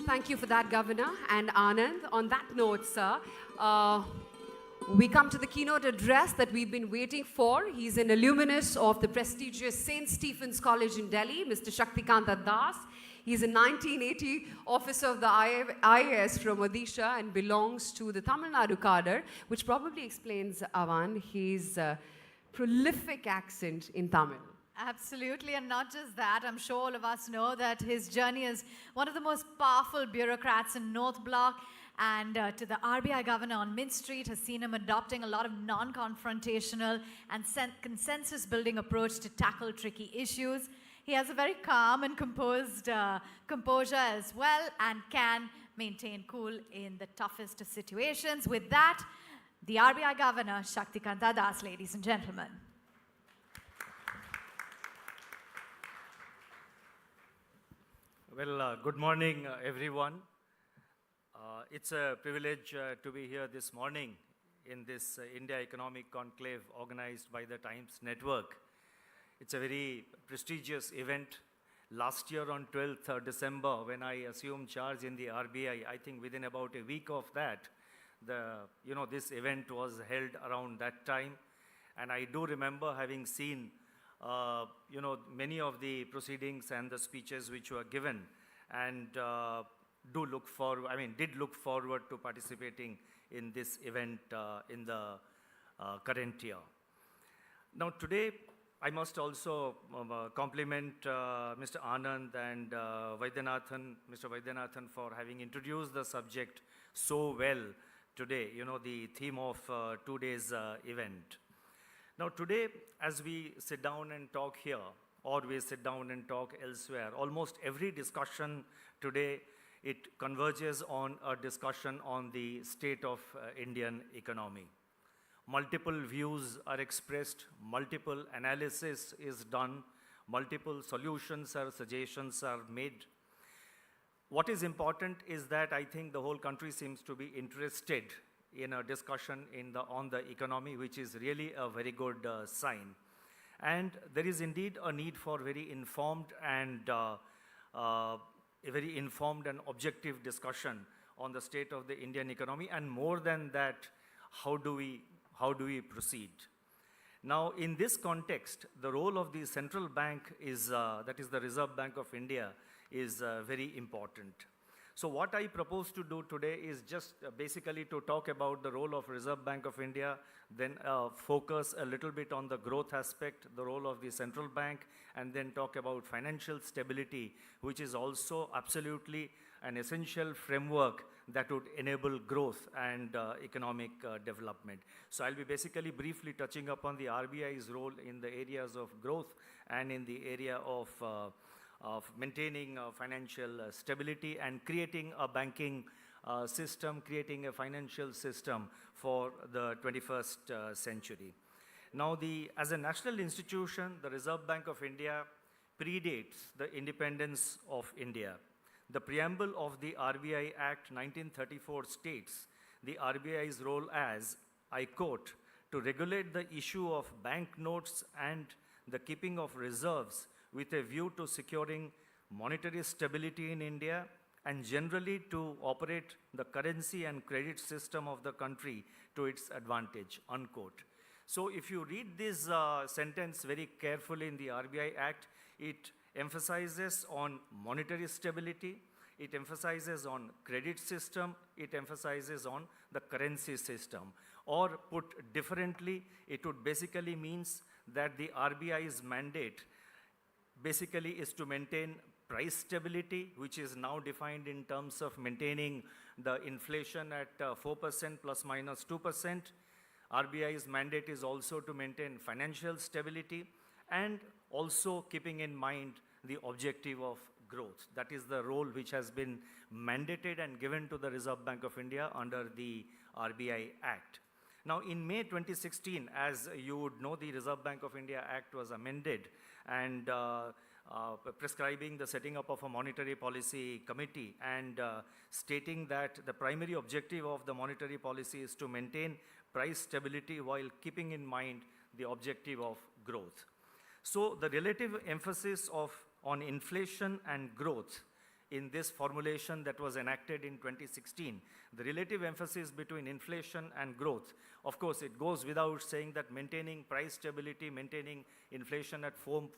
Thank you for that, Governor and Anand. On that note, sir, we come to the keynote address that we've been waiting for. He's an alumnus of the prestigious St. Stephen's College in Delhi, Mr. Shaktikanta Das. He's a 1980 officer of the IAS from Odisha and belongs to the Tamil Nadu cadre, which probably explains, Avan, his prolific accent in Tamil. Absolutely, and not just that, I'm sure all of us know that his journey is one of the most powerful bureaucrats in North Block, and to the RBI Governor on Mint Street has seen him adopting a lot of non-confrontational and consensus-building approach to tackle tricky issues. He has a very calm and composed composure as well and can maintain cool in the toughest of situations. With that, the RBI Governor, Shaktikanta Das, ladies and gentlemen. Well, good morning, everyone. It's a privilege to be here this morning in this India Economic Conclave organized by the Times Network. It's a very prestigious event. Last year on 12th December, when I assumed charge in the RBI, I think within about a week of that, this event was held around that time. And I do remember having seen many of the proceedings and the speeches which were given, and did look forward to participating in this event in the current year. Now today, I must also compliment Mr. Anand and Mr. Vaidyanathan for having introduced the subject so well today, the theme of today's event. Now today, as we sit down and talk here, or we sit down and talk elsewhere, almost every discussion today, it converges on a discussion on the state of Indian economy. Multiple views are expressed, multiple analysis is done, multiple solutions or suggestions are made. What is important is that I think the whole country seems to be interested in a discussion on the economy, which is really a very good sign. And there is indeed a need for very informed and objective discussion on the state of the Indian economy, and more than that, how do we proceed? Now, in this context, the role of the central bank that is the Reserve Bank of India, is very important. So what I propose to do today is just basically to talk about the role of Reserve Bank of India, then focus a little bit on the growth aspect, the role of the central bank, and then talk about financial stability, which is also absolutely an essential framework that would enable growth and economic development. So I'll be basically briefly touching upon the RBI's role in the areas of growth and in the area of maintaining financial stability and creating a banking system, creating a financial system for the 21st century. Now, as a national institution, the Reserve Bank of India predates the independence of India. The preamble of the RBI Act 1934 states the RBI's role as, I quote, to regulate the issue of banknotes and the keeping of reserves with a view to securing monetary stability in India and generally to operate the currency and credit system of the country to its advantage, unquote. So if you read this sentence very carefully in the RBI Act, it emphasizes on monetary stability, it emphasizes on credit system, it emphasizes on the currency system. Or put differently, it would basically means that the RBI's mandate basically is to maintain price stability, which is now defined in terms of maintaining the inflation at 4% plus minus 2%. RBI's mandate is also to maintain financial stability and also keeping in mind the objective of growth. That is the role which has been mandated and given to the Reserve Bank of India under the RBI Act. Now, in May 2016, as you would know, the Reserve Bank of India Act was amended and prescribing the setting up of a monetary policy committee and stating that the primary objective of the monetary policy is to maintain price stability while keeping in mind the objective of growth. So the relative emphasis on inflation and growth in this formulation that was enacted in 2016, the relative emphasis between inflation and growth. Of course, it goes without saying that maintaining price stability, maintaining inflation at 4%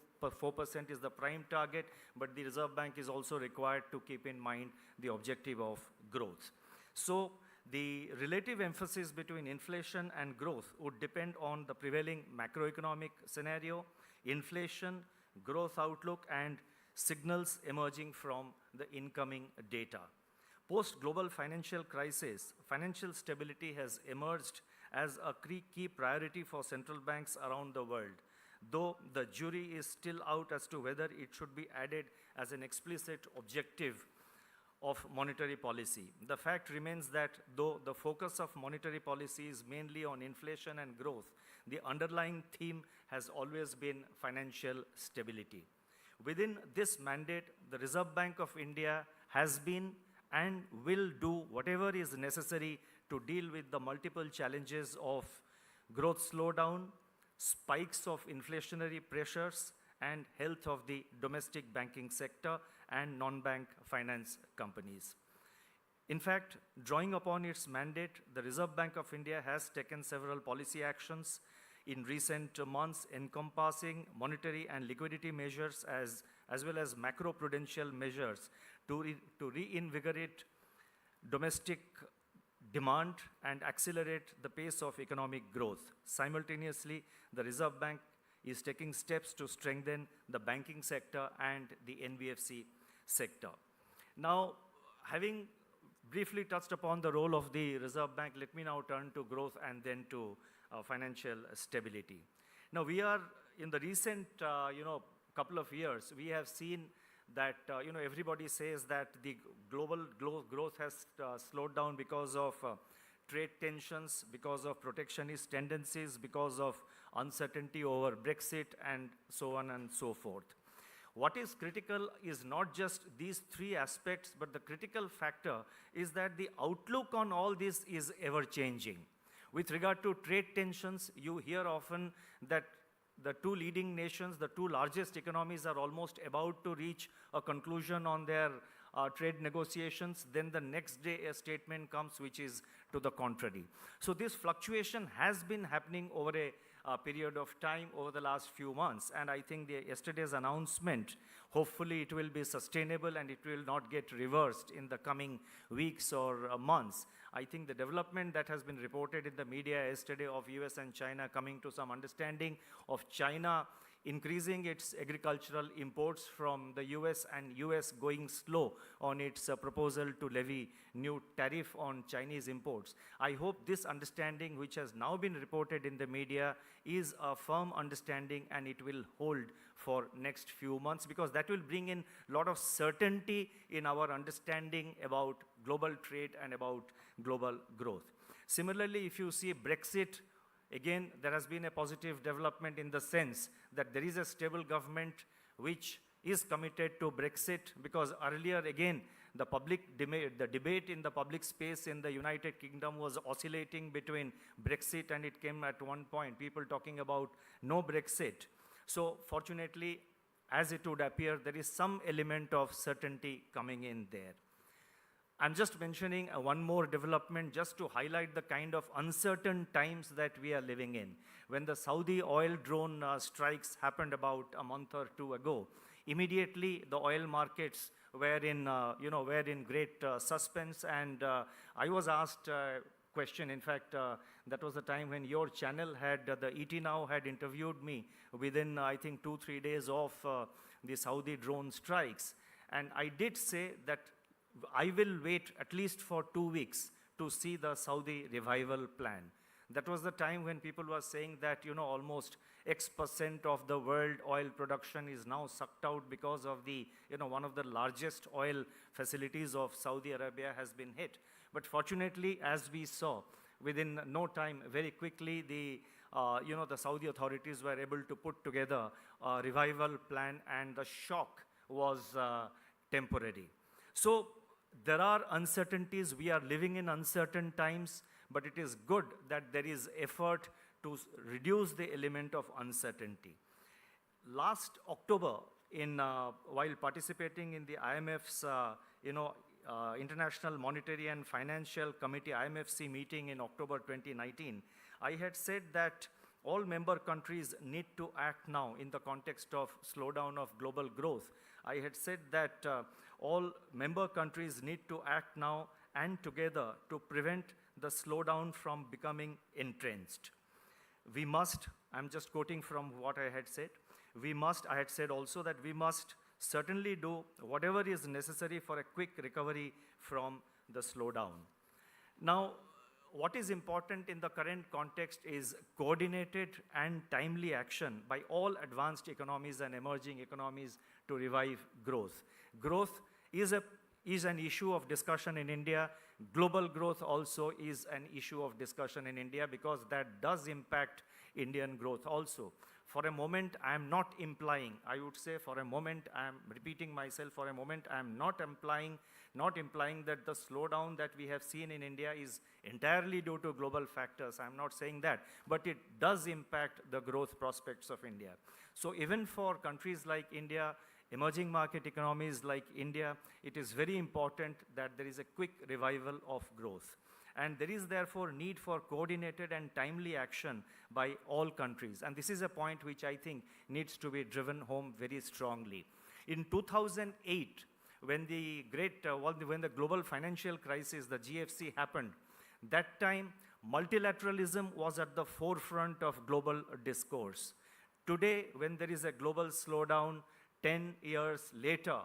is the prime target, but the Reserve Bank is also required to keep in mind the objective of growth. So the relative emphasis between inflation and growth would depend on the prevailing macroeconomic scenario, inflation, growth outlook, and signals emerging from the incoming data. Post-global financial crisis, financial stability has emerged as a key priority for central banks around the world, though the jury is still out as to whether it should be added as an explicit objective of monetary policy. The fact remains that though the focus of monetary policy is mainly on inflation and growth, the underlying theme has always been financial stability. Within this mandate, the Reserve Bank of India has been and will do whatever is necessary to deal with the multiple challenges of growth slowdown, spikes of inflationary pressures, and health of the domestic banking sector and non-bank finance companies. In fact, drawing upon its mandate, the Reserve Bank of India has taken several policy actions in recent months encompassing monetary and liquidity measures as well as macro-prudential measures to reinvigorate domestic demand and accelerate the pace of economic growth. Simultaneously, the Reserve Bank is taking steps to strengthen the banking sector and the NBFC sector. Now, having briefly touched upon the role of the Reserve Bank, let me now turn to growth and then to financial stability. Now, we are in the recent, couple of years, we have seen that, everybody says that the global growth has slowed down because of trade tensions, because of protectionist tendencies, because of uncertainty over Brexit, and so on and so forth. What is critical is not just these three aspects, but the critical factor is that the outlook on all this is ever-changing. With regard to trade tensions, you hear often that the two leading nations, the two largest economies, are almost about to reach a conclusion on their trade negotiations. Then the next day a statement comes which is to the contrary. So this fluctuation has been happening over a period of time over the last few months, and I think yesterday's announcement, hopefully it will be sustainable and it will not get reversed in the coming weeks or months. I think the development that has been reported in the media yesterday of US and China coming to some understanding, of China increasing its agricultural imports from the US and US going slow on its proposal to levy new tariff on Chinese imports. I hope this understanding, which has now been reported in the media, is a firm understanding and it will hold for next few months, because that will bring in a lot of certainty in our understanding about global trade and about global growth. Similarly, if you see Brexit, again, there has been a positive development in the sense that there is a stable government which is committed to Brexit, because earlier, again, the debate in the public space in the United Kingdom was oscillating between Brexit, and it came at one point, people talking about no Brexit. So fortunately, as it would appear, there is some element of certainty coming in there. I'm just mentioning one more development just to highlight the kind of uncertain times that we are living in. When the Saudi oil drone strikes happened about a month or two ago, immediately the oil markets were in great suspense, and I was asked a question. In fact, that was the time when your channel had, the ET Now had interviewed me within, I think, 2-3 days of the Saudi drone strikes. And I did say that I will wait at least for 2 weeks to see the Saudi revival plan. That was the time when people were saying that, almost X% of the world oil production is now sucked out because of the, one of the largest oil facilities of Saudi Arabia has been hit. But fortunately, as we saw, within no time, very quickly, the Saudi authorities were able to put together a revival plan, and the shock was temporary. So there are uncertainties. We are living in uncertain times, but it is good that there is effort to reduce the element of uncertainty. Last October, while participating in the IMF's, International Monetary and Financial Committee, IMFC meeting in October 2019, I had said that all member countries need to act now in the context of slowdown of global growth. I had said that all member countries need to act now and together to prevent the slowdown from becoming entrenched. We must, I'm just quoting from what I had said, I had said also that we must certainly do whatever is necessary for a quick recovery from the slowdown. Now, what is important in the current context is coordinated and timely action by all advanced economies and emerging economies to revive growth. Growth is an issue of discussion in India. Global growth also is an issue of discussion in India because that does impact Indian growth also. For a moment, I am not implying, I would say for a moment, I am repeating myself, for a moment, I am not implying that the slowdown that we have seen in India is entirely due to global factors. I'm not saying that, but it does impact the growth prospects of India. So even for countries like India, emerging market economies like India, it is very important that there is a quick revival of growth. And there is therefore need for coordinated and timely action by all countries. And this is a point which I think needs to be driven home very strongly. In 2008, when the global financial crisis, the GFC happened, that time multilateralism was at the forefront of global discourse. Today, when there is a global slowdown, 10 years later,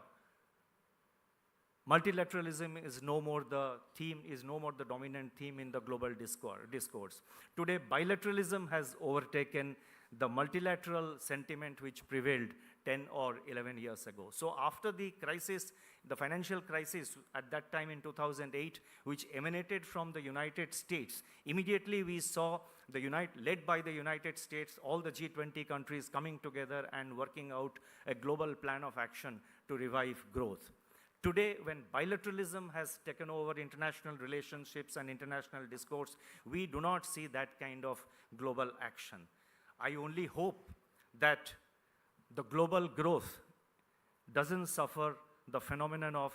multilateralism is no more the theme, is no more the dominant theme in the global discourse. Today, bilateralism has overtaken the multilateral sentiment which prevailed 10 or 11 years ago. So after the crisis, the financial crisis at that time in 2008, which emanated from the United States, immediately we saw led by the United States, all the G20 countries coming together and working out a global plan of action to revive growth. Today, when bilateralism has taken over international relationships and international discourse, we do not see that kind of global action. I only hope that the global growth doesn't suffer the phenomenon of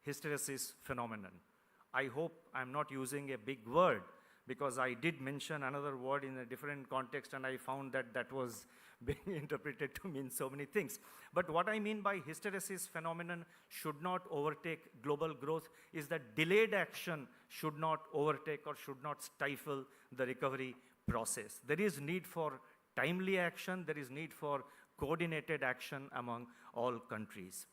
hysteresis phenomenon. I hope I'm not using a big word because I did mention another word in a different context and I found that that was being interpreted to mean so many things. But what I mean by hysteresis phenomenon should not overtake global growth is that delayed action should not overtake or should not stifle the recovery process. There is need for timely action, there is need for coordinated action among all countries.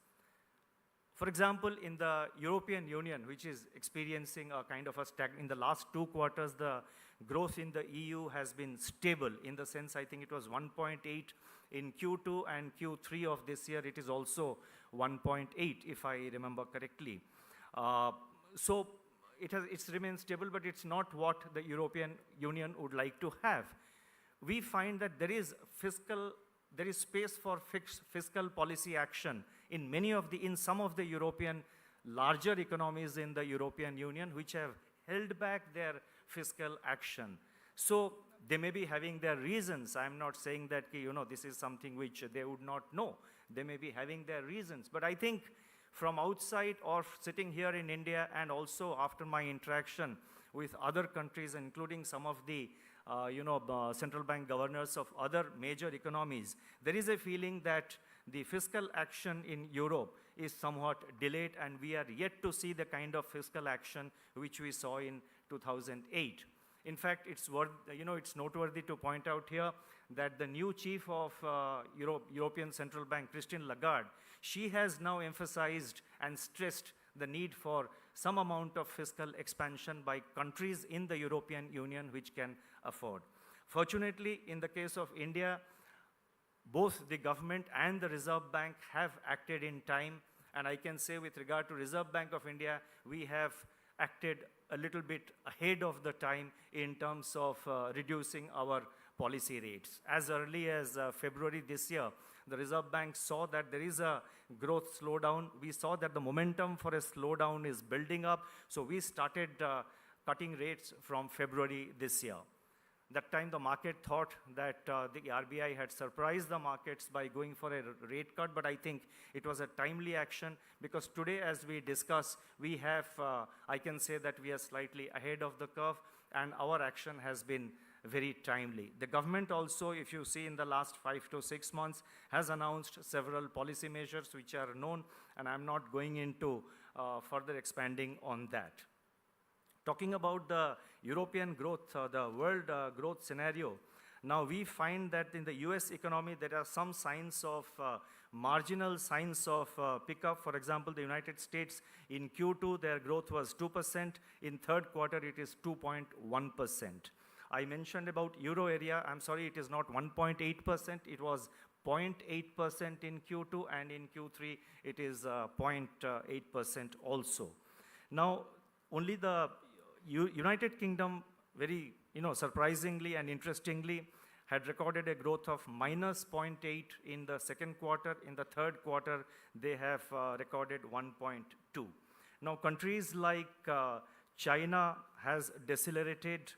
For example, in the European Union, which is experiencing a kind of in the last 2 quarters, the growth in the EU has been stable in the sense, I think it was 1.8 in Q2 and Q3 of this year, it is also 1.8 if I remember correctly. So it's remained stable, but it's not what the European Union would like to have. We find that there is space for fiscal policy action in some of the European larger economies in the European Union which have held back their fiscal action. So they may be having their reasons. I'm not saying that this is something which they would not know. They may be having their reasons. But I think from outside or sitting here in India and also after my interaction with other countries, including some of the central bank governors of other major economies, there is a feeling that the fiscal action in Europe is somewhat delayed and we are yet to see the kind of fiscal action which we saw in 2008. In fact, it's noteworthy to point out here that the new chief of European Central Bank, Christine Lagarde, she has now emphasized and stressed the need for some amount of fiscal expansion by countries in the European Union which can afford. Fortunately, in the case of India, both the government and the Reserve Bank have acted in time, and I can say with regard to Reserve Bank of India, we have acted a little bit ahead of the time in terms of reducing our policy rates. As early as February this year, the Reserve Bank saw that there is a growth slowdown. We saw that the momentum for a slowdown is building up, so we started cutting rates from February this year. That time the market thought that the RBI had surprised the markets by going for a rate cut, but I think it was a timely action because today as we discuss, we have, I can say that we are slightly ahead of the curve and our action has been very timely. The government also, if you see in the last 5 to 6 months, has announced several policy measures which are known, and I'm not going into further expanding on that. Talking about the European growth, the world growth scenario, now we find that in the US economy, there are some signs of, marginal signs of pickup. For example, the United States in Q2, their growth was 2%. In third quarter, it is 2.1%. I mentioned about euro area. I'm sorry, it is not 1.8%. It was 0.8% in Q2, and in Q3, it is 0.8% also. Now, only the United Kingdom, very surprisingly and interestingly, had recorded a growth of -0.8 in the second quarter. In the third quarter, they have recorded 1.2. Now, countries like China has decelerated.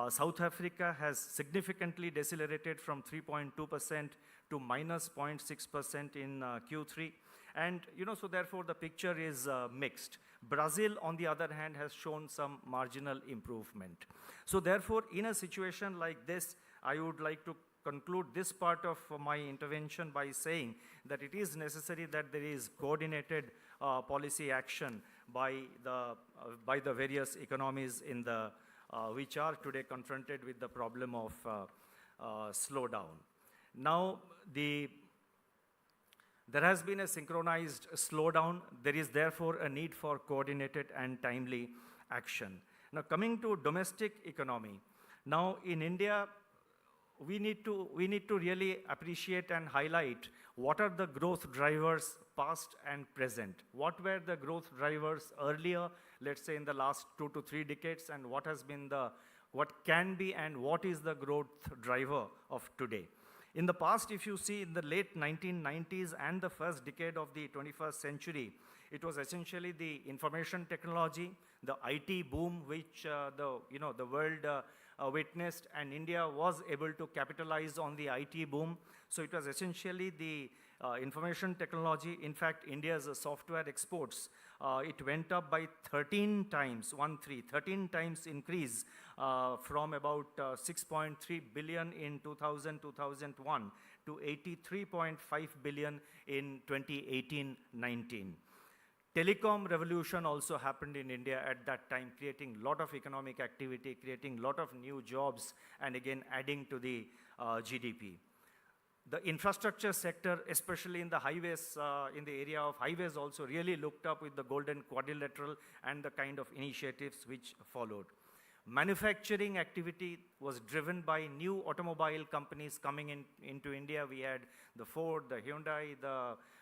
South Africa has significantly decelerated from 3.2% to -0.6% in Q3. And, so therefore the picture is mixed. Brazil, on the other hand, has shown some marginal improvement. So therefore, in a situation like this, I would like to conclude this part of my intervention by saying that it is necessary that there is coordinated policy action by the various economies in the which are today confronted with the problem of slowdown. Now, there has been a synchronized slowdown. There is therefore a need for coordinated and timely action. Now, coming to domestic economy. Now, in India, we need to really appreciate and highlight what are the growth drivers past and present. What were the growth drivers earlier, let's say in the last 2 to 3 decades, and what has been what can be and what is the growth driver of today. In the past, if you see in the late 1990s and the first decade of the 21st century, it was essentially the information technology, the IT boom, which the world witnessed, and India was able to capitalize on the IT boom. So it was essentially the information technology. In fact, India's software exports, it went up by 13 times, 13 times increase from about 6.3 billion in 2000-2001 to 83.5 billion in 2018-19. Telecom revolution also happened in India at that time, creating a lot of economic activity, creating a lot of new jobs, and again adding to the GDP. The infrastructure sector, especially in the highways, in the area of highways also really looked up with the Golden Quadrilateral and the kind of initiatives which followed. Manufacturing activity was driven by new automobile companies coming into India. We had the Ford, the Hyundai,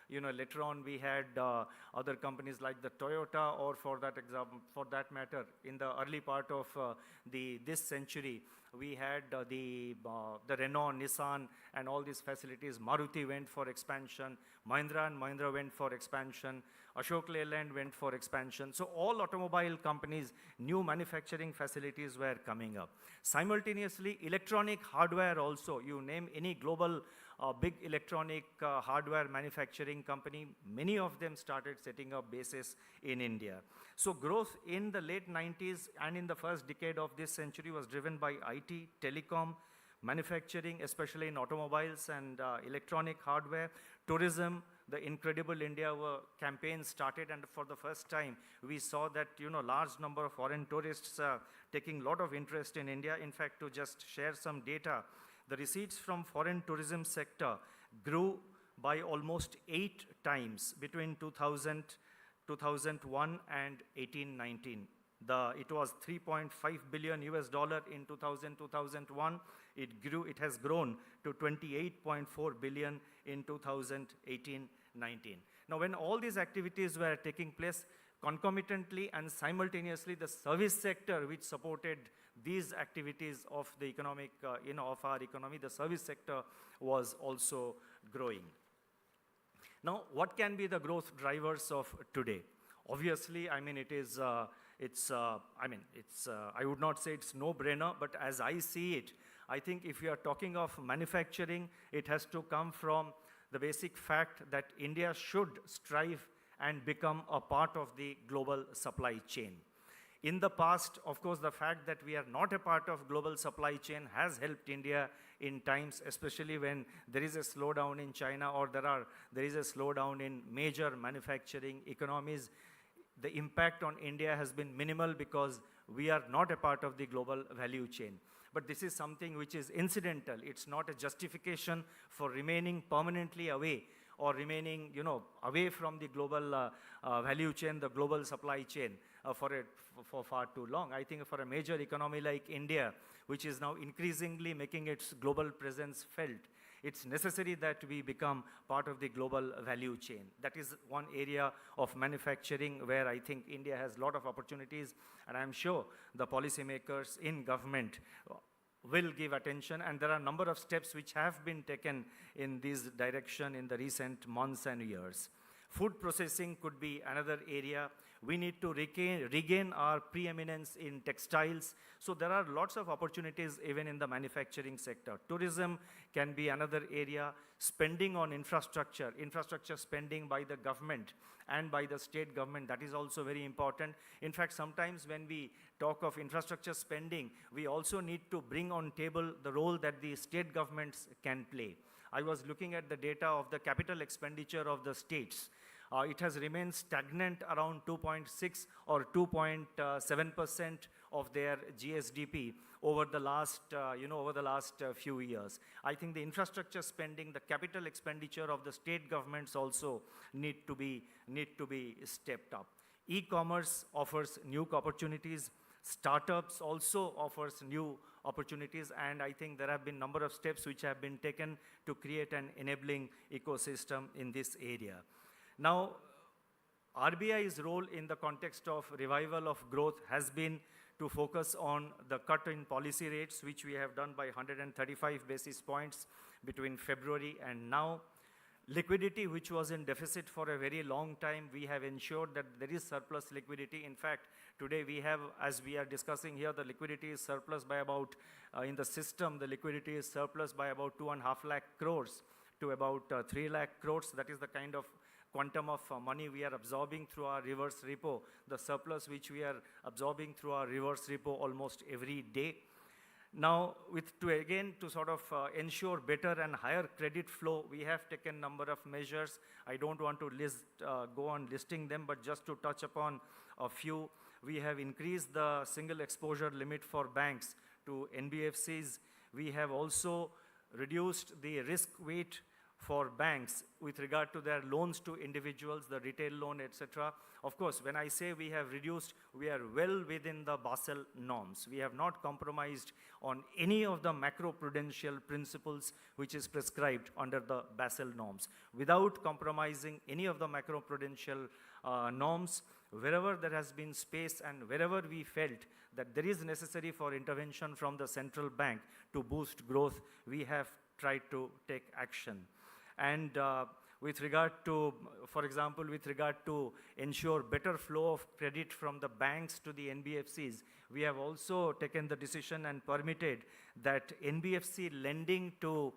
later on we had other companies like the Toyota, or for that matter, in the early part of this century, we had the Renault, Nissan, and all these facilities. Maruti went for expansion. Mahindra and Mahindra went for expansion. Ashok Leyland went for expansion. So all automobile companies, new manufacturing facilities were coming up. Simultaneously, electronic hardware also, you name any global big electronic hardware manufacturing company, many of them started setting up bases in India. So growth in the late 90s and in the first decade of this century was driven by IT, telecom, manufacturing, especially in automobiles and electronic hardware, tourism. The Incredible India campaign started, and for the first time, we saw that large number of foreign tourists taking a lot of interest in India. In fact, to just share some data, the receipts from foreign tourism sector grew by almost 8 times between 2001 and 18-19. It was $3.5 billion in 2001. It has grown to 28.4 billion in 2018-19. Now, when all these activities were taking place concomitantly and simultaneously, the service sector, which supported these activities of the economic, of our economy, the service sector was also growing. Now, what can be the growth drivers of today? Obviously, I mean, I would not say it's no-brainer, but as I see it, I think if you are talking of manufacturing, it has to come from the basic fact that India should strive and become a part of the global supply chain. In the past, of course, the fact that we are not a part of global supply chain has helped India in times, especially when there is a slowdown in China or there is a slowdown in major manufacturing economies. The impact on India has been minimal because we are not a part of the global value chain. But this is something which is incidental. It's not a justification for remaining permanently away or remaining, away from the global value chain, the global supply chain for far too long. I think for a major economy like India, which is now increasingly making its global presence felt, it's necessary that we become part of the global value chain. That is one area of manufacturing where I think India has a lot of opportunities, and I'm sure the policymakers in government will give attention, and there are a number of steps which have been taken in this direction in the recent months and years. Food processing could be another area. We need to regain our preeminence in textiles. So there are lots of opportunities even in the manufacturing sector. Tourism can be another area. Spending on infrastructure spending by the government and by the state government, that is also very important. In fact, sometimes when we talk of infrastructure spending, we also need to bring on table the role that the state governments can play. I was looking at the data of the capital expenditure of the states. It has remained stagnant around 2.6 or 2.7% of their GSDP over the last, few years. I think the infrastructure spending, the capital expenditure of the state governments also need to be stepped up. E-commerce offers new opportunities. Startups also offers new opportunities, and I think there have been a number of steps which have been taken to create an enabling ecosystem in this area. Now, RBI's role in the context of revival of growth has been to focus on the cut in policy rates, which we have done by 135 basis points between February and now. Liquidity, which was in deficit for a very long time, we have ensured that there is surplus liquidity. In fact, today we have, as we are discussing here, the liquidity is surplus by about, in the system, the liquidity is surplus by about 2.5 lakh crores to about 3 lakh crores. That is the kind of quantum of money we are absorbing through our reverse repo, the surplus which we are absorbing through our reverse repo almost every day. Now, to sort of ensure better and higher credit flow, we have taken a number of measures. I don't want to go on listing them, but just to touch upon a few, we have increased the single exposure limit for banks to NBFCs. We have also reduced the risk weight for banks with regard to their loans to individuals, the retail loan, etc. Of course, when I say we have reduced, we are well within the Basel norms. We have not compromised on any of the macroprudential principles which is prescribed under the Basel norms. Without compromising any of the macroprudential norms, wherever there has been space and wherever we felt that there is necessary for intervention from the central bank to boost growth, we have tried to take action. And with regard to, for example, with regard to ensure better flow of credit from the banks to the NBFCs, we have also taken the decision and permitted that NBFC lending to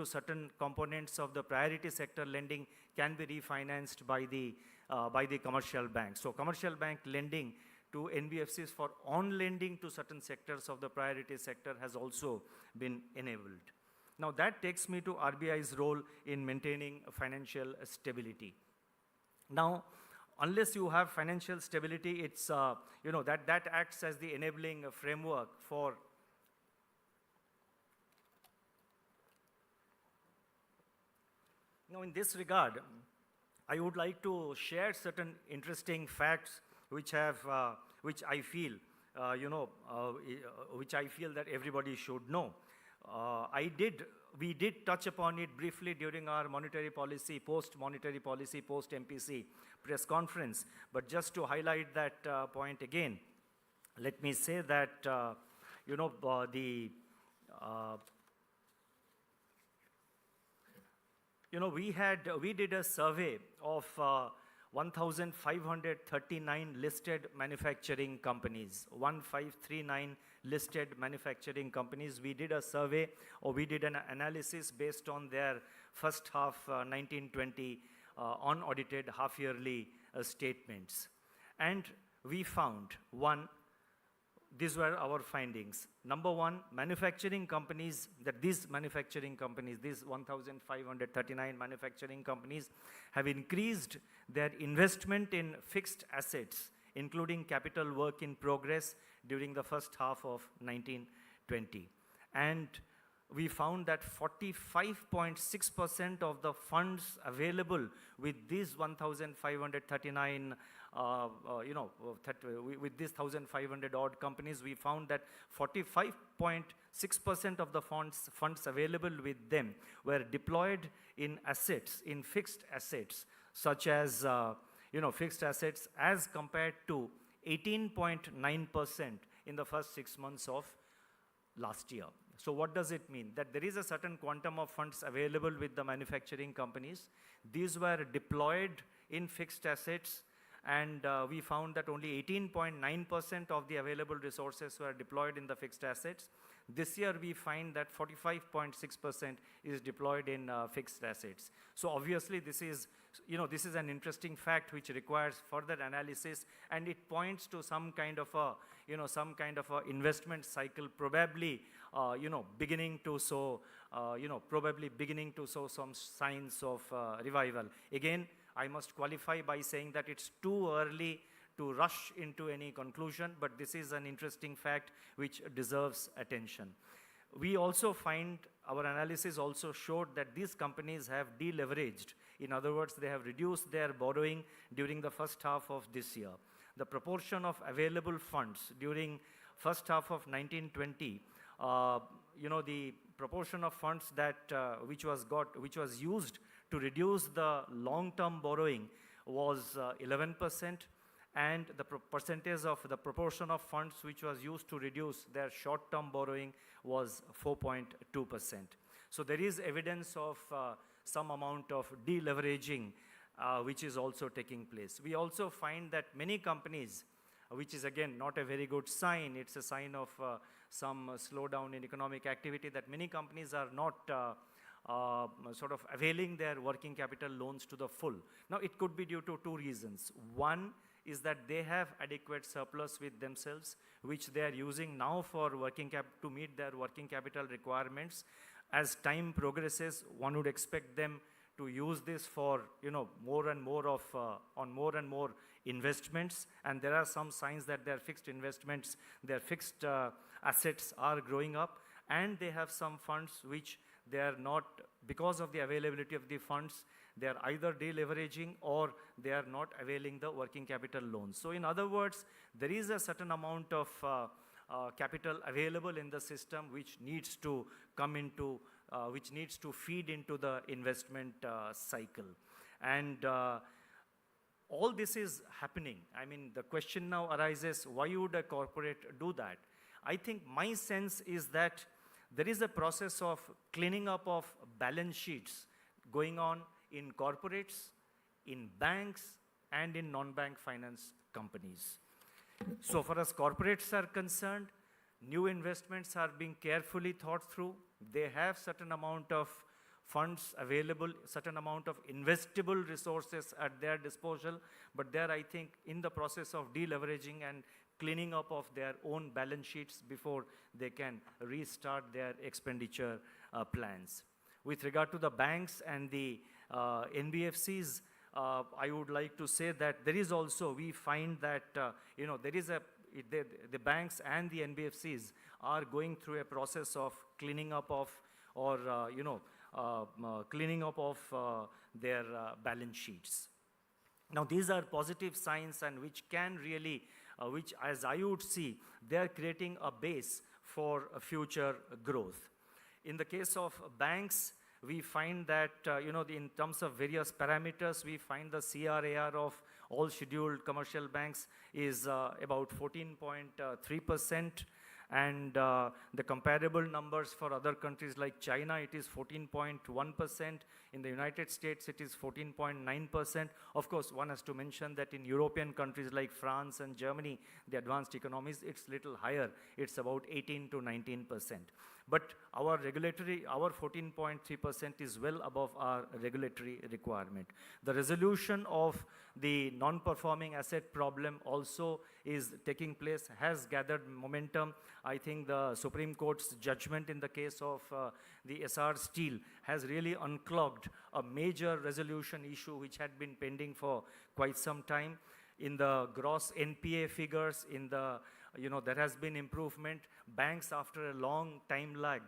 certain components of the priority sector lending can be refinanced by the commercial bank. So commercial bank lending to NBFCs for on-lending to certain sectors of the priority sector has also been enabled. Now that takes me to RBI's role in maintaining financial stability. Now, unless you have financial stability, it's, that acts as the enabling framework for Now, in this regard, I would like to share certain interesting facts which I feel that everybody should know. We did touch upon it briefly during our post-MPC press conference, but just to highlight that point again, let me say that, we did a survey of 1,539 listed manufacturing companies, 1,539 listed manufacturing companies. We did a survey, or we did an analysis based on their first half 1920 unaudited half-yearly statements. And we found these were our findings. Number one, manufacturing companies, these 1,539 manufacturing companies have increased their investment in fixed assets, including capital work in progress, during the first half of 1920. And we found that 45.6% of the funds available with these 1,539 with these 1,500 odd companies, we found that 45.6% of the funds available with them were deployed in assets, in fixed assets, such as fixed assets, as compared to 18.9% in the first 6 months of last year. So what does it mean? That there is a certain quantum of funds available with the manufacturing companies. These were deployed in fixed assets, and we found that only 18.9% of the available resources were deployed in the fixed assets. This year we find that 45.6% is deployed in fixed assets. So obviously this is an interesting fact which requires further analysis, and it points to some kind of a investment cycle probably beginning to show some signs of revival. Again, I must qualify by saying that it's too early to rush into any conclusion, but this is an interesting fact which deserves attention. We also find, our analysis also showed that these companies have deleveraged. In other words, they have reduced their borrowing during the first half of this year. The proportion of available funds during first half of 1920, the proportion of funds that which was used to reduce the long-term borrowing was 11%, and the percentage of the proportion of funds which was used to reduce their short-term borrowing was 4.2%. So there is evidence of some amount of deleveraging which is also taking place. We also find that many companies, which is again not a very good sign, it's a sign of some slowdown in economic activity, that many companies are not sort of availing their working capital loans to the full. Now, it could be due to two reasons. One is that they have adequate surplus with themselves, which they are using now for to meet their working capital requirements. As time progresses, one would expect them to use this for more and more investments, and there are some signs that their fixed investments, their fixed assets are growing up, and they have some funds which they are not, because of the availability of the funds, they are either deleveraging or they are not availing the working capital loans. So in other words, there is a certain amount of capital available in the system which needs to come into, which needs to feed into the investment cycle. And all this is happening. I mean, the question now arises, why would a corporate do that? I think my sense is that there is a process of cleaning up of balance sheets going on in corporates, in banks, and in non-bank finance companies. So far as corporates are concerned, new investments are being carefully thought through. They have certain amount of funds available, certain amount of investable resources at their disposal, but they're, I think, in the process of deleveraging and cleaning up of their own balance sheets before they can restart their expenditure plans. With regard to the banks and the NBFCs, I would like to say that there is also, we find that, there is the banks and the NBFCs are going through a process of cleaning up of, or, cleaning up of their balance sheets. Now, these are positive signs, and which can really, which as I would see, they are creating a base for future growth. In the case of banks, we find that, in terms of various parameters, we find the CRAR of all scheduled commercial banks is about 14.3%. And the comparable numbers for other countries like China, it is 14.1%. In the United States, it is 14.9%. Of course, one has to mention that in European countries like France and Germany, the advanced economies, it's little higher. It's about 18 to 19%. But our 14.3% is well above our regulatory requirement. The resolution of the non-performing asset problem also is taking place, has gathered momentum. I think the Supreme Court's judgment in the case of the SR Steel has really unclogged a major resolution issue which had been pending for quite some time. In the gross NPA figures, there has been improvement. Banks, after a long time lag,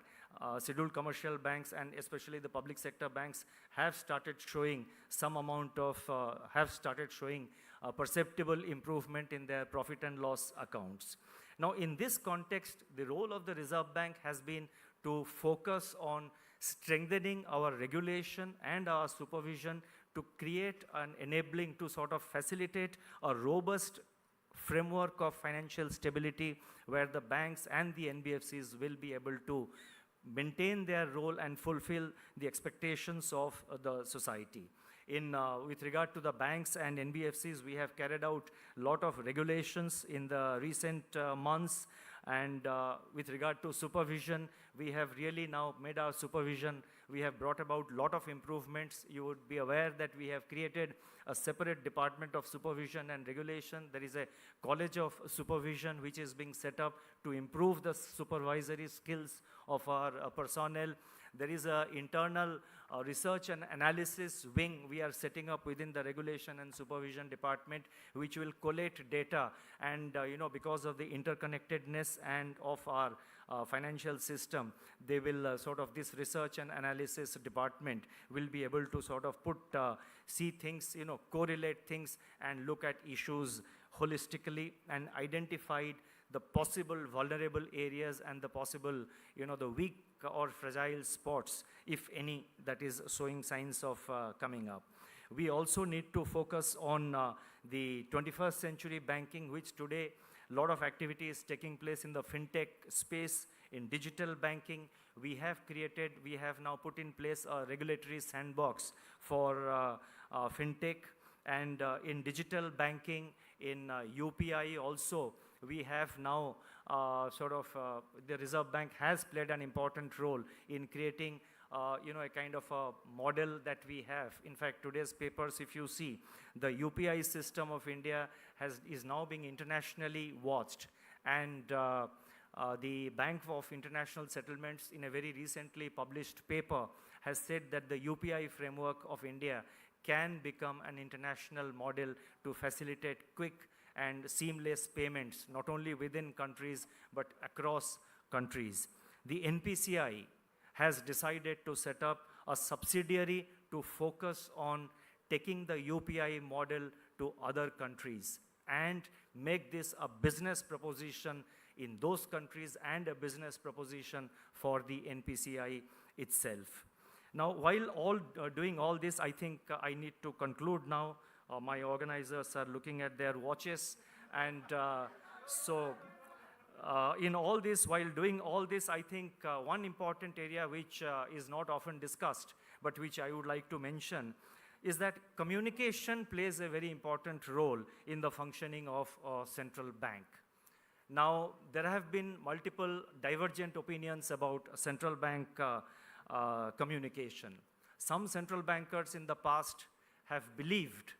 scheduled commercial banks and especially the public sector banks have started showing perceptible improvement in their profit and loss accounts. Now, in this context, the role of the Reserve Bank has been to focus on strengthening our regulation and our supervision to create an enabling to sort of facilitate a robust framework of financial stability where the banks and the NBFCs will be able to maintain their role and fulfill the expectations of the society. With regard to the banks and NBFCs, we have carried out a lot of regulations in the recent months. And with regard to supervision, we have really now made our supervision. We have brought about a lot of improvements. You would be aware that we have created a separate department of supervision and regulation. There is a college of supervision which is being set up to improve the supervisory skills of our personnel. There is an internal research and analysis wing we are setting up within the regulation and supervision department, which will collate data. And because of the interconnectedness and of our financial system, they will this research and analysis department will be able to see things, correlate things and look at issues holistically and identify the possible vulnerable areas and the possible, the weak or fragile spots, if any, that is showing signs of coming up. We also need to focus on the 21st century banking, which today a lot of activity is taking place in the fintech space, in digital banking. We have now put in place a regulatory sandbox for fintech, and in digital banking, in UPI also, we have now the Reserve Bank has played an important role in creating a kind of a model that we have. In fact, today's papers, if you see, the UPI system of India is now being internationally watched. And the Bank of International Settlements, in a very recently published paper, has said that the UPI framework of India can become an international model to facilitate quick and seamless payments, not only within countries, but across countries. The NPCI has decided to set up a subsidiary to focus on taking the UPI model to other countries and make this a business proposition in those countries and a business proposition for the NPCI itself. Now, while doing all this, I think I need to conclude now. My organizers are looking at their watches, and in all this, while doing all this, I think one important area which is not often discussed, but which I would like to mention, is that communication plays a very important role in the functioning of a central bank. Now, there have been multiple divergent opinions about central bank communication. Some central bankers in the past have believed,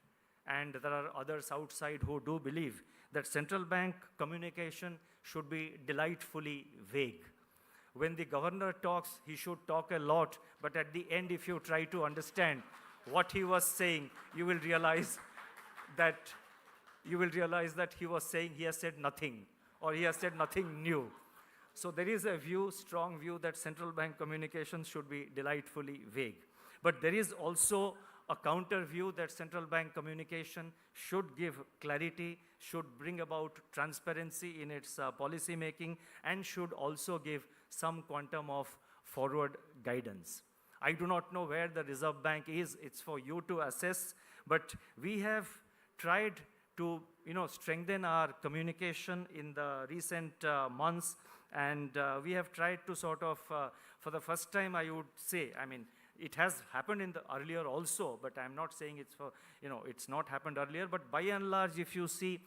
and there are others outside who do believe, that central bank communication should be delightfully vague. When the governor talks, he should talk a lot, but at the end, if you try to understand what he was saying, you will realize that he has said nothing, or he has said nothing new. So there is a strong view that central bank communication should be delightfully vague. But there is also a counter view that central bank communication should give clarity, should bring about transparency in its policy making, and should also give some quantum of forward guidance. I do not know where the Reserve Bank is. It's for you to assess. But we have tried to strengthen our communication in the recent months. And we have tried to sort of, for the first time, I would say, I mean, it has happened in the earlier also, but I'm not saying it's for, it's not happened earlier. But by and large, if you see,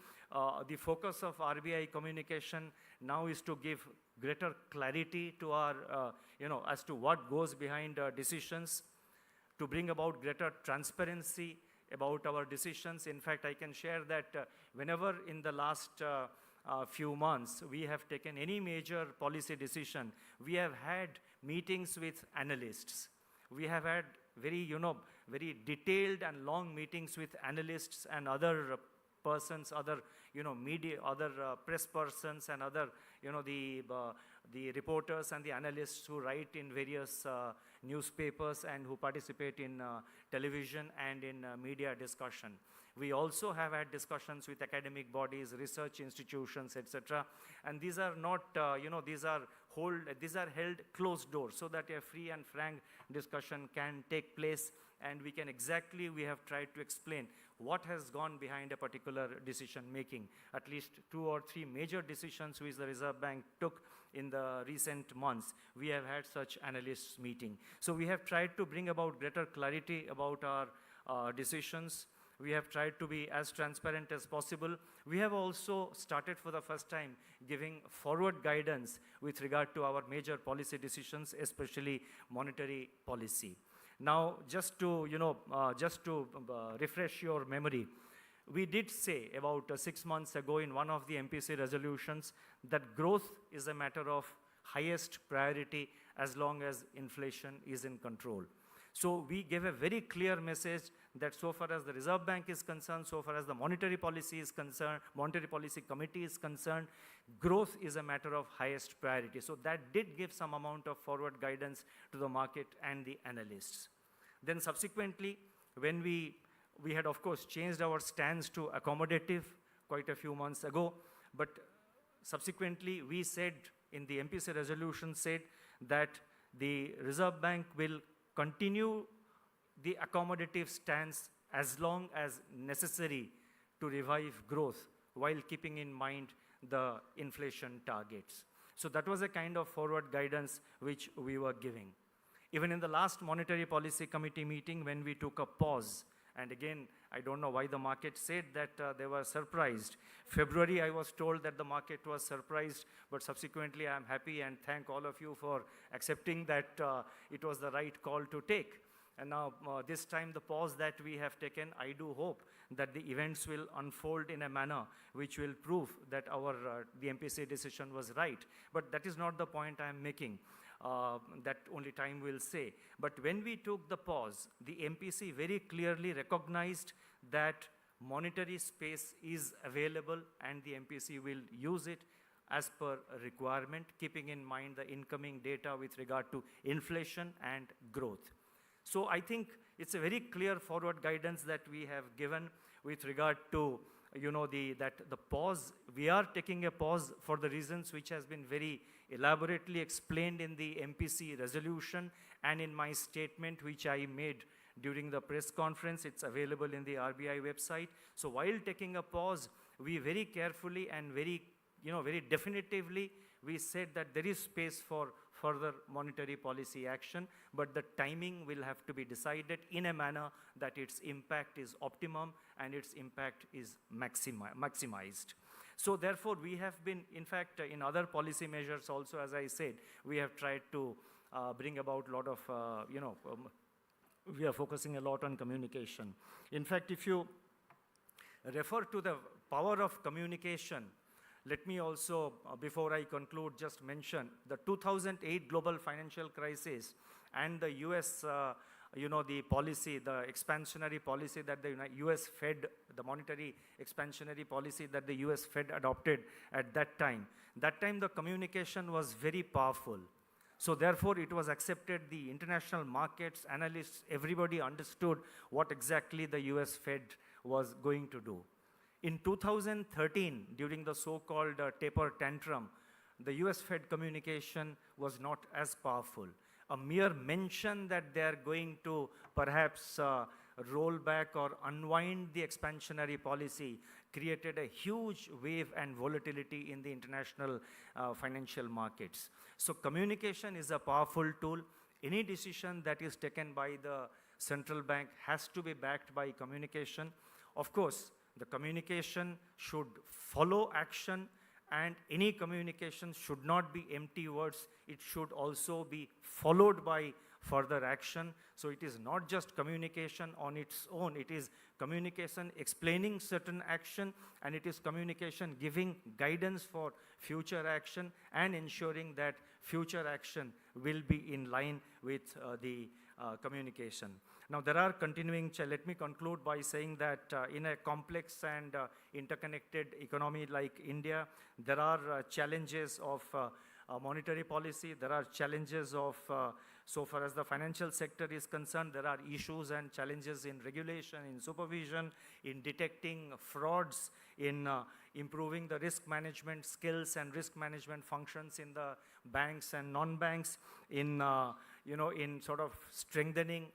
the focus of RBI communication now is to give greater clarity to our, as to what goes behind decisions, to bring about greater transparency about our decisions. In fact, I can share that whenever in the last few months we have taken any major policy decision, we have had meetings with analysts. We have had very, very detailed and long meetings with analysts and other persons, other, media, other press persons and other, the reporters and the analysts who write in various newspapers and who participate in television and in media discussion. We also have had discussions with academic bodies, research institutions, etc. And these are not, these are held closed doors so that a free and frank discussion can take place, and we have tried to explain what has gone behind a particular decision making. At least 2 or 3 major decisions which the Reserve Bank took in the recent months, we have had such analysts meeting. So we have tried to bring about greater clarity about our decisions. We have tried to be as transparent as possible. We have also started for the first time giving forward guidance with regard to our major policy decisions, especially monetary policy. Now, just to refresh your memory, we did say about 6 months ago in one of the MPC resolutions that growth is a matter of highest priority as long as inflation is in control. So we gave a very clear message that so far as the Reserve Bank is concerned, so far as the monetary policy is concerned, monetary policy committee is concerned, growth is a matter of highest priority. So that did give some amount of forward guidance to the market and the analysts. Then subsequently, when we had of course changed our stance to accommodative quite a few months ago, but subsequently we said in the MPC resolution said that the Reserve Bank will continue the accommodative stance as long as necessary to revive growth while keeping in mind the inflation targets. So that was a kind of forward guidance which we were giving. Even in the last Monetary Policy Committee meeting when we took a pause, and again, I don't know why the market said that they were surprised. February, I was told that the market was surprised, but subsequently I'm happy and thank all of you for accepting that it was the right call to take. And now this time the pause that we have taken, I do hope that the events will unfold in a manner which will prove that the MPC decision was right. But that is not the point I'm making. That only time will say. But when we took the pause, the MPC very clearly recognized that monetary space is available and the MPC will use it as per requirement, keeping in mind the incoming data with regard to inflation and growth. So I think it's a very clear forward guidance that we have given with regard to the pause. We are taking a pause for the reasons which has been very elaborately explained in the MPC resolution and in my statement which I made during the press conference. It's available in the RBI website. So while taking a pause, we very carefully and very definitively, we said that there is space for further monetary policy action, but the timing will have to be decided in a manner that its impact is optimum and its impact is maximized. So therefore, we have been, in fact, in other policy measures also, as I said, we have tried to bring about a lot of, we are focusing a lot on communication. In fact, if you refer to the power of communication, let me also, before I conclude, just mention the 2008 global financial crisis and the US, the policy, the expansionary policy that the US Fed, the monetary expansionary policy that the US Fed adopted at that time. That time the communication was very powerful. So therefore it was accepted, the international markets, analysts, everybody understood what exactly the US Fed was going to do. In 2013, during the so-called taper tantrum, the US Fed communication was not as powerful. A mere mention that they are going to perhaps roll back or unwind the expansionary policy created a huge wave and volatility in the international financial markets. So communication is a powerful tool. Any decision that is taken by the central bank has to be backed by communication. Of course, the communication should follow action, and any communication should not be empty words. It should also be followed by further action. So it is not just communication on its own, it is communication explaining certain action, and it is communication giving guidance for future action and ensuring that future action will be in line with the communication. Now there are continuing, let me conclude by saying that in a complex and interconnected economy like India, there are challenges of monetary policy, there are challenges of, so far as the financial sector is concerned, there are issues and challenges in regulation, in supervision, in detecting frauds, in improving the risk management skills and risk management functions in the banks and non-banks, in, in sort of strengthening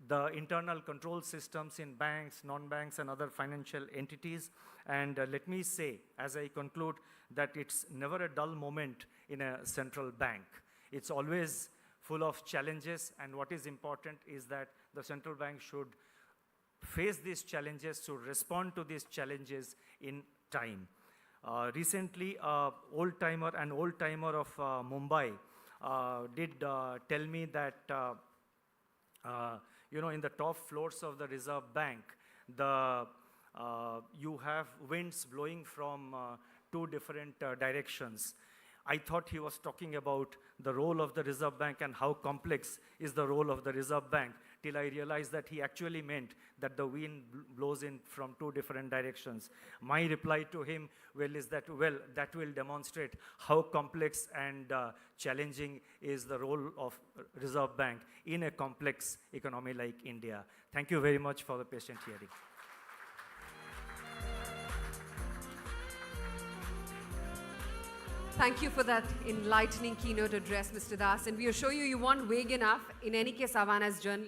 the internal control systems in banks, non-banks, and other financial entities. And let me say, as I conclude, that it's never a dull moment in a central bank. It's always full of challenges, and what is important is that the central bank should face these challenges, to respond to these challenges in time. Recently, an old-timer of Mumbai did tell me that in the top floors of the Reserve Bank, you have winds blowing from two different directions. I thought he was talking about the role of the Reserve Bank and how complex is the role of the Reserve Bank, till I realized that he actually meant that the wind blows in from two different directions. My reply to him, is that, that will demonstrate how complex and challenging is the role of Reserve Bank in a complex economy like India. Thank you very much for the patient hearing. Thank you for that enlightening keynote address, Mr. Das. And we assure you, you won't vague enough. In any case, Avana's journalist.